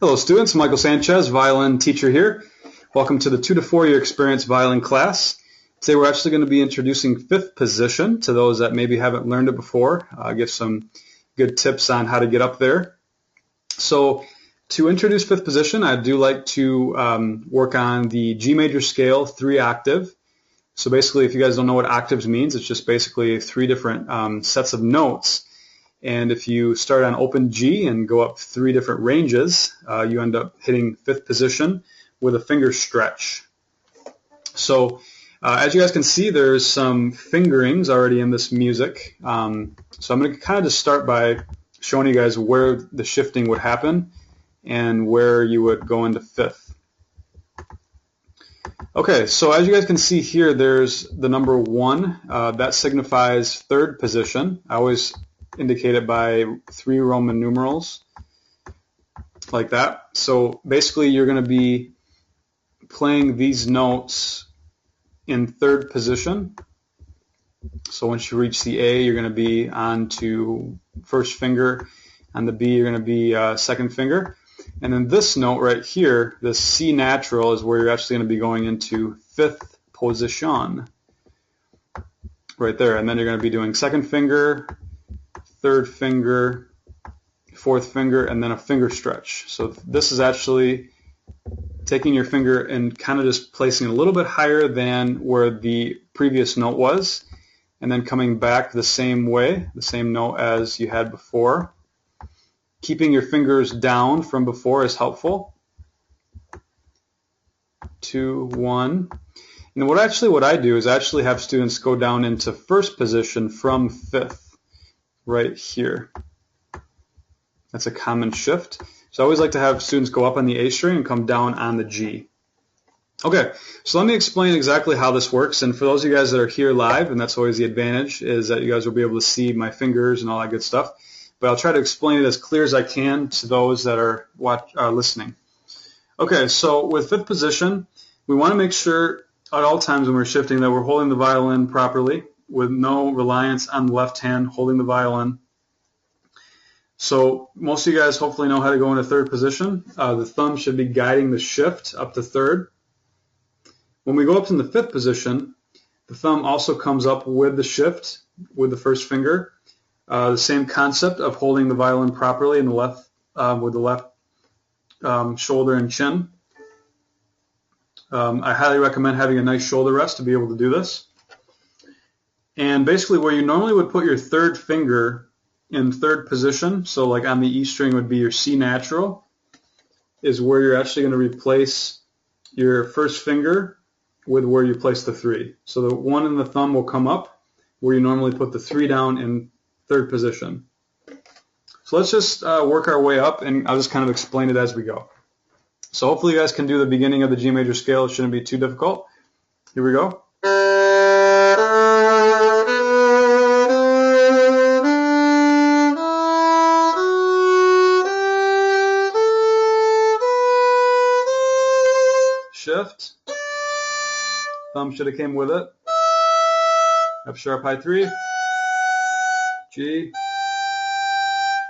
Hello students, Michael Sanchez, violin teacher here. Welcome to the 2 to 4 year experience violin class. Today we're actually going to be introducing fifth position to those that maybe haven't learned it before. Give some good tips on how to get up there. So to introduce fifth position, I do like to work on the G major scale 3 octave. So basically, if you guys don't know what octaves means, it's just basically 3 different sets of notes. And if you start on open G and go up 3 different ranges, you end up hitting fifth position with a finger stretch. So as you guys can see, there's some fingerings already in this music. So I'm going to kind of just start by showing you guys where the shifting would happen and where you would go into fifth. Okay, so as you guys can see here, there's the number 1. That signifies third position. I always indicate it by 3 Roman numerals, like that. So basically, you're going to be playing these notes in third position. So once you reach the A, you're going to be on to first finger. On the B, you're going to be second finger. And then this note right here, this C natural, is where you're actually going to be going into fifth position. Right there. And then you're going to be doing second finger, third finger, fourth finger, and then a finger stretch. So this is actually taking your finger and kind of just placing it a little bit higher than where the previous note was, and then coming back the same way, the same note as you had before. Keeping your fingers down from before is helpful. 2, 1. And what I do is actually have students go down into first position from fifth. Right here. That's a common shift. So I always like to have students go up on the A string and come down on the G. Okay, so let me explain exactly how this works. And for those of you guys that are here live, and that's always the advantage, is that you guys will be able to see my fingers and all that good stuff. But I'll try to explain it as clear as I can to those that are listening. Okay, so with fifth position, we want to make sure at all times when we're shifting that we're holding the violin properly, with no reliance on the left hand holding the violin. So most of you guys hopefully know how to go into third position. The thumb should be guiding the shift up to third. When we go up in the fifth position, the thumb also comes up with the shift with the first finger. The same concept of holding the violin properly in the left with the left shoulder and chin. I highly recommend having a nice shoulder rest to be able to do this. And basically where you normally would put your third finger in third position, so like on the E string would be your C natural, is where you're actually going to replace your first finger with where you place the 3. So the 1 in the thumb will come up where you normally put the 3 down in third position. So let's just work our way up, and I'll just kind of explain it as we go. So hopefully you guys can do the beginning of the G major scale. It shouldn't be too difficult. Here we go. Shift. Thumb should have came with it. F sharp high 3. G.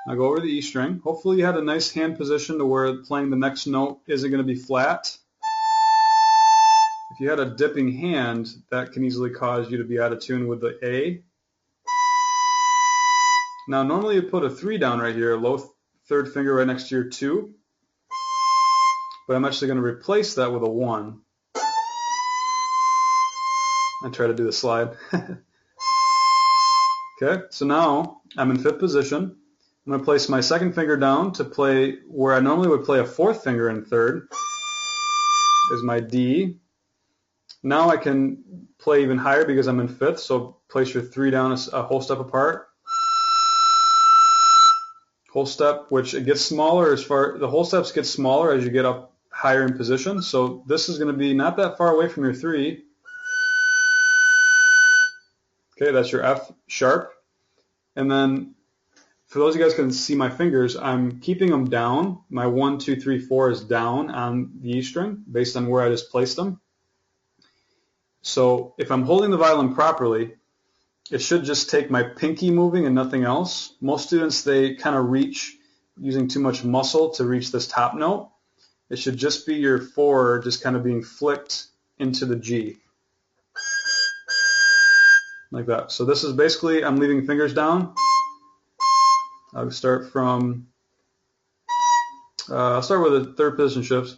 Now go over the E string. Hopefully you had a nice hand position to where playing the next note isn't going to be flat. If you had a dipping hand, that can easily cause you to be out of tune with the A. Now normally you put a 3 down right here, low third finger right next to your 2. But I'm actually going to replace that with a 1. I try to do the slide. Okay, so now I'm in fifth position. I'm going to place my second finger down to play where I normally would play a fourth finger in third, is my D. Now I can play even higher because I'm in fifth, so place your 3 down a whole step apart. Whole step, which it gets smaller the whole steps get smaller as you get up higher in position. So this is going to be not that far away from your 3. Okay, that's your F sharp. And then for those of you guys who can see my fingers, I'm keeping them down. My 1, 2, 3, 4 is down on the E string based on where I just placed them. So if I'm holding the violin properly, it should just take my pinky moving and nothing else. Most students, they kind of reach using too much muscle to reach this top note. It should just be your 4 just kind of being flicked into the G. Like that. So this is basically, I'm leaving fingers down. I'll start from, I'll start with the third position shifts.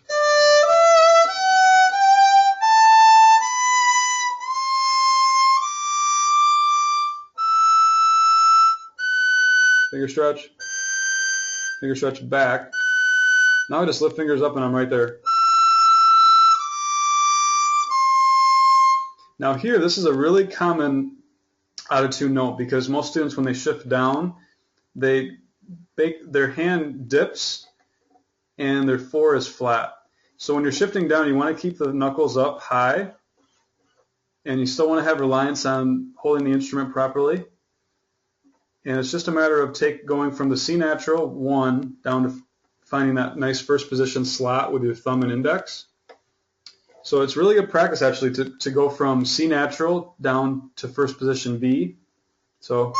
Finger stretch back. Now I just lift fingers up and I'm right there. Now here, this is a really common out of tune note because most students, when they shift down, their hand dips and their 4 is flat. So when you're shifting down, you want to keep the knuckles up high, and you still want to have reliance on holding the instrument properly. And it's just a matter of going from the C natural 1 down to finding that nice first position slot with your thumb and index. So it's really good practice actually to go from C natural down to first position B. So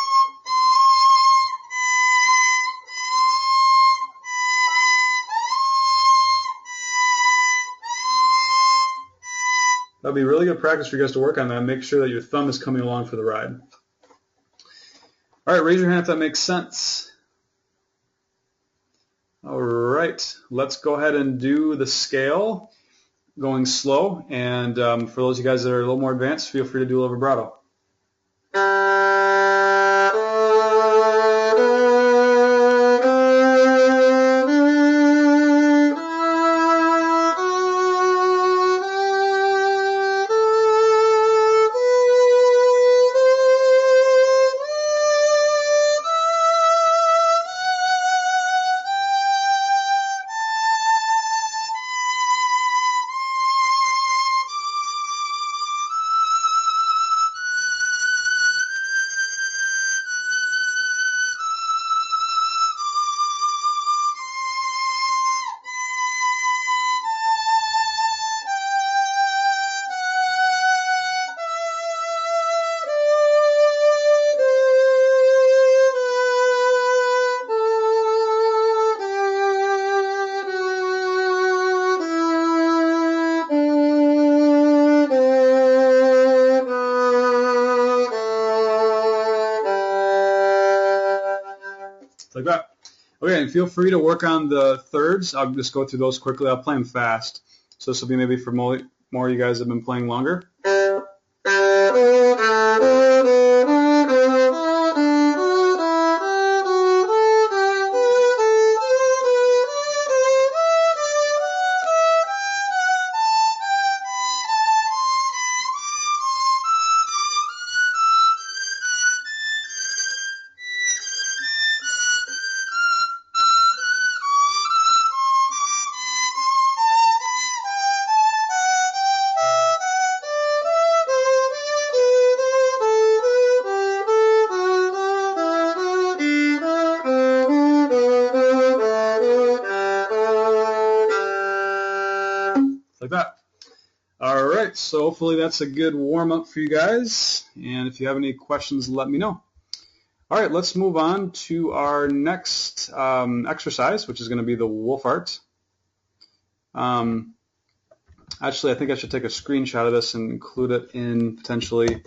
that'll be really good practice for you guys to work on that. Make sure that your thumb is coming along for the ride. All right, raise your hand if that makes sense. All right, let's go ahead and do the scale, going slow. And for those of you guys that are a little more advanced, feel free to do a little vibrato. Like that. Okay, and feel free to work on the thirds. I'll just go through those quickly. I'll play them fast. So this will be maybe for more of you guys that have been playing longer. Like that. All right, so hopefully that's a good warm-up for you guys. And if you have any questions, let me know. All right, let's move on to our next exercise, which is going to be the Wohlfahrt. Actually, I think I should take a screenshot of this and include it in potentially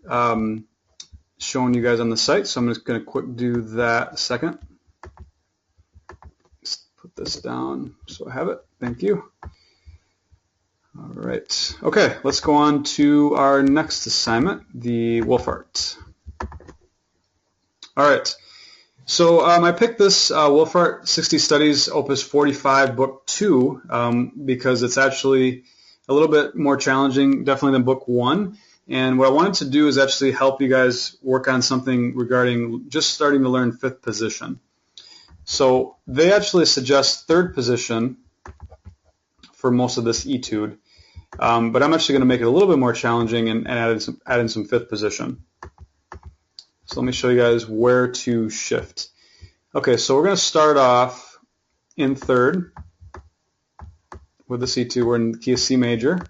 showing you guys on the site. So I'm just going to quick do that a second. Just put this down so I have it. Thank you. All right. Okay, let's go on to our next assignment, the Wohlfahrt. All right. So I picked this Wohlfahrt 60 Studies Opus 45 Book 2 because it's actually a little bit more challenging, definitely than Book 1. And what I wanted to do is actually help you guys work on something regarding just starting to learn fifth position. So they actually suggest third position for most of this etude, but I'm actually going to make it a little bit more challenging and add in some fifth position. So let me show you guys where to shift. Okay, so we're going to start off in third with this etude. We're in the key of C major.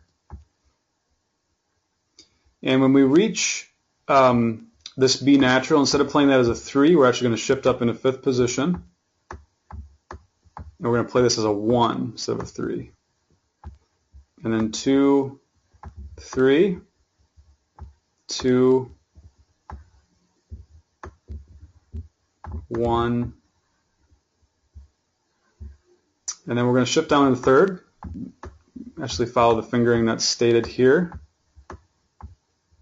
And when we reach this B natural, instead of playing that as a 3, we're actually going to shift up into fifth position. And we're going to play this as a 1 instead of a 3. And then 2, 3, 2, 1. And then we're going to shift down to the 3rd. Actually follow the fingering that's stated here.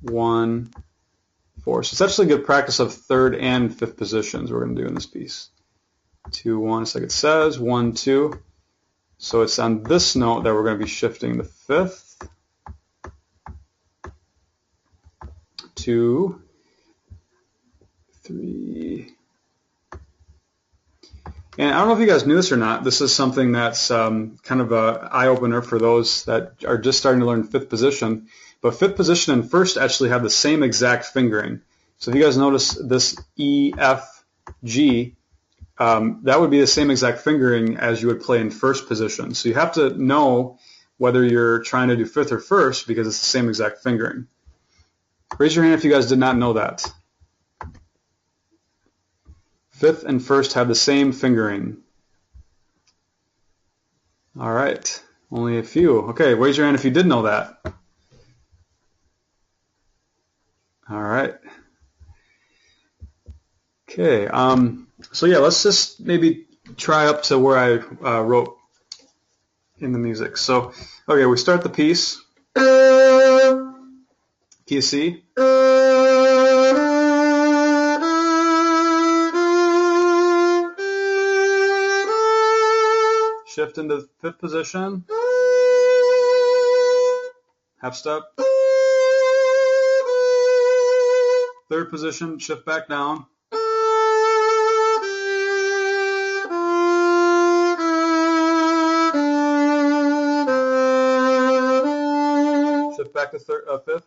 1, 4. So it's actually good practice of 3rd and 5th positions we're going to do in this piece. 2, 1, just like it says. 1, 2. So it's on this note that we're going to be shifting the 5th. 2, 3. And I don't know if you guys knew this or not. This is something that's kind of an eye-opener for those that are just starting to learn 5th position. But 5th position and 1st actually have the same exact fingering. So if you guys notice this E, F, G, that would be the same exact fingering as you would play in 1st position. So you have to know whether you're trying to do 5th or 1st because it's the same exact fingering. Raise your hand if you guys did not know that. 5th and 1st have the same fingering. All right, only a few. Okay, raise your hand if you did know that. All right. Okay, so yeah, let's just maybe try up to where I wrote in the music. So, okay, we start the piece. Key of C. Shift into 5th position. Half step. 3rd position, shift back down. Shift back to 5th.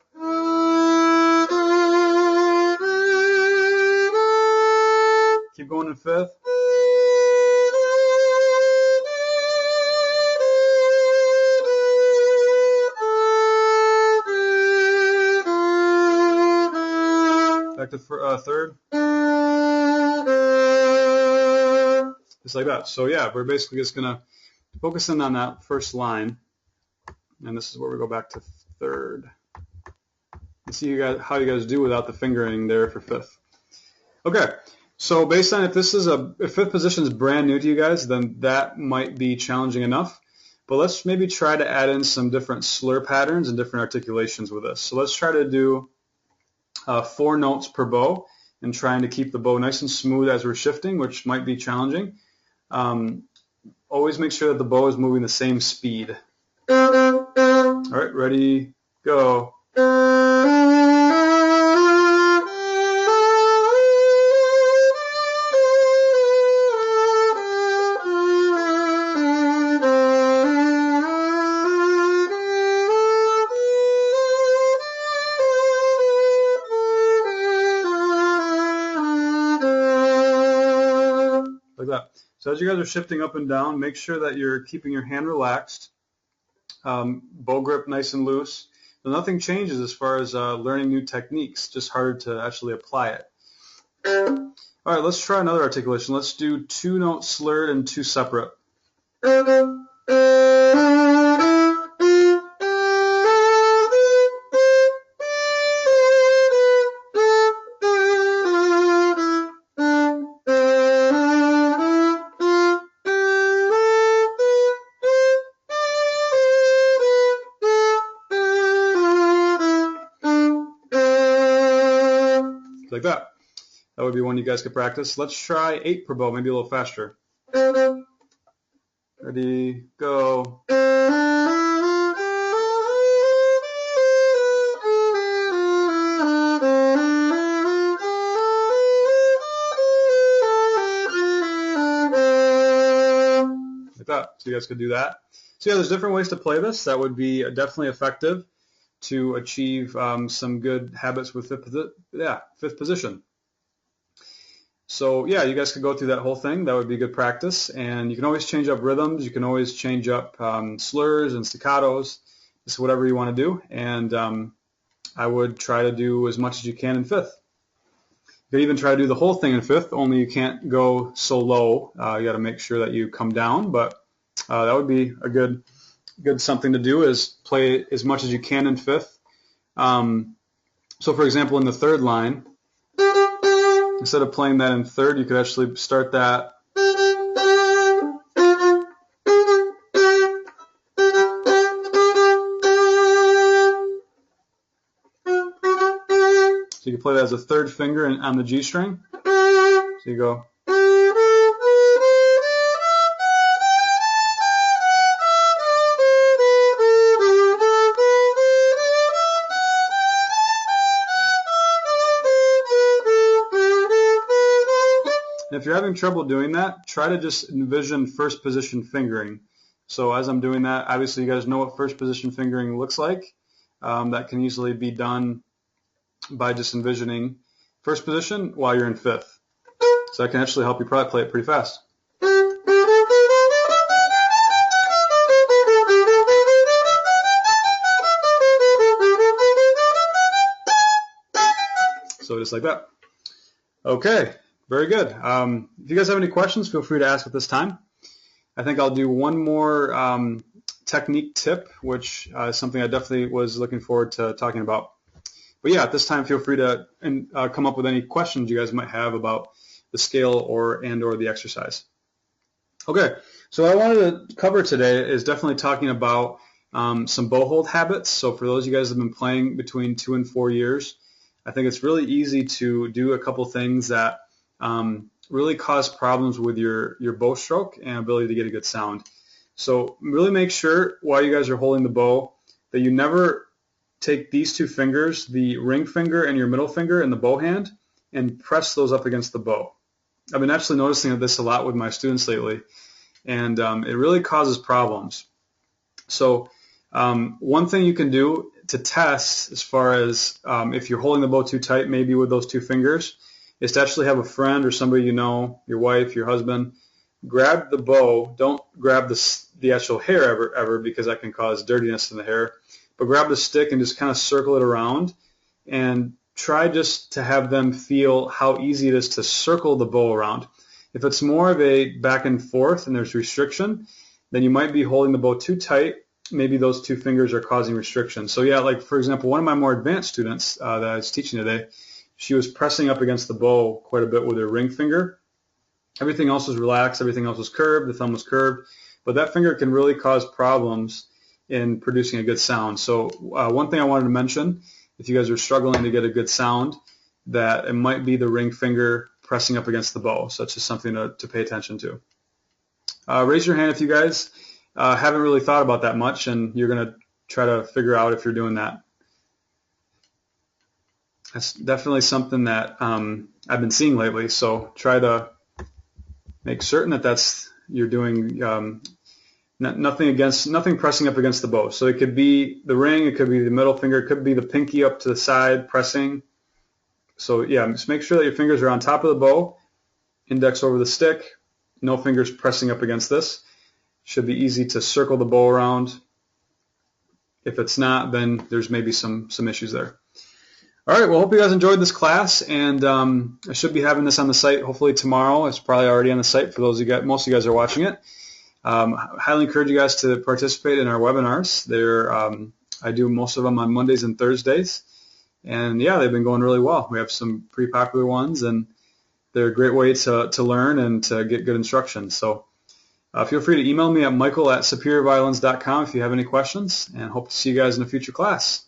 Keep going in 5th. Back to 3rd. Just like that. So yeah, we're basically just going to focus in on that first line. And this is where we go back to 3rd. And see how you guys do without the fingering there for 5th. Okay, so based on if 5th position is brand new to you guys, then that might be challenging enough. But let's maybe try to add in some different slur patterns and different articulations with this. So let's try to do 4 notes per bow and trying to keep the bow nice and smooth as we're shifting, which might be challenging. Always make sure that the bow is moving the same speed. All right, ready, go. Like that. So as you guys are shifting up and down, make sure that you're keeping your hand relaxed, bow grip nice and loose. So nothing changes as far as learning new techniques, just harder to actually apply it. All right, let's try another articulation. Let's do 2 notes slurred and 2 separate. Like that. That would be one you guys could practice. Let's try 8 per bow, maybe a little faster. Ready, go. Like that. So you guys could do that. So yeah, there's different ways to play this. That would be definitely effective to achieve some good habits with 5th position. So yeah, you guys could go through that whole thing. That would be good practice. And you can always change up rhythms. You can always change up slurs and staccatos, just whatever you want to do. And I would try to do as much as you can in 5th. You can even try to do the whole thing in fifth, only you can't go so low. You got to make sure that you come down, but that would be a good something to do, is play as much as you can in fifth. So for example, in the third line, instead of playing that in third, you could actually start that so you can play that as a third finger on the G string. So you go. If you're having trouble doing that, try to just envision first position fingering. So as I'm doing that, obviously you guys know what first position fingering looks like. That can easily be done by just envisioning first position while you're in fifth. So that can actually help you probably play it pretty fast. So just like that. Okay. Very good. If you guys have any questions, feel free to ask at this time. I think I'll do one more technique tip, which is something I definitely was looking forward to talking about. But yeah, at this time, feel free to come up with any questions you guys might have about the scale or the exercise. Okay, so what I wanted to cover today is definitely talking about some bow hold habits. So for those of you guys that have been playing between 2 and 4 years, I think it's really easy to do a couple things that really cause problems with your bow stroke and ability to get a good sound. So really make sure while you guys are holding the bow that you never take these two fingers, the ring finger and your middle finger in the bow hand, and press those up against the bow. I've been actually noticing this a lot with my students lately, and it really causes problems. So one thing you can do to test as far as if you're holding the bow too tight, maybe with those two fingers, is to actually have a friend or somebody you know, your wife, your husband, grab the bow. Don't grab the actual hair ever because that can cause dirtiness in the hair. But grab the stick and just kind of circle it around and try just to have them feel how easy it is to circle the bow around. If it's more of a back and forth and there's restriction, then you might be holding the bow too tight. Maybe those two fingers are causing restriction. So yeah, like for example, one of my more advanced students that I was teaching today, she was pressing up against the bow quite a bit with her ring finger. Everything else was relaxed, everything else was curved, the thumb was curved, but that finger can really cause problems in producing a good sound. So one thing I wanted to mention, if you guys are struggling to get a good sound, that it might be the ring finger pressing up against the bow. So that's just something to pay attention to. Raise your hand if you guys haven't really thought about that much and you're going to try to figure out if you're doing that. That's definitely something that I've been seeing lately. So try to make certain that you're doing nothing pressing up against the bow. So it could be the ring, it could be the middle finger, it could be the pinky up to the side pressing. So yeah, just make sure that your fingers are on top of the bow, index over the stick, no fingers pressing up against this. Should be easy to circle the bow around. If it's not, then there's maybe some issues there. All right, well, hope you guys enjoyed this class, and I should be having this on the site hopefully tomorrow. It's probably already on the site for those of you guys, most of you guys are watching it. Highly encourage you guys to participate in our webinars. I do most of them on Mondays and Thursdays, and yeah, they've been going really well. We have some pretty popular ones, and they're a great way to learn and to get good instruction. So feel free to email me at michael@superiorviolins.com if you have any questions, and hope to see you guys in a future class.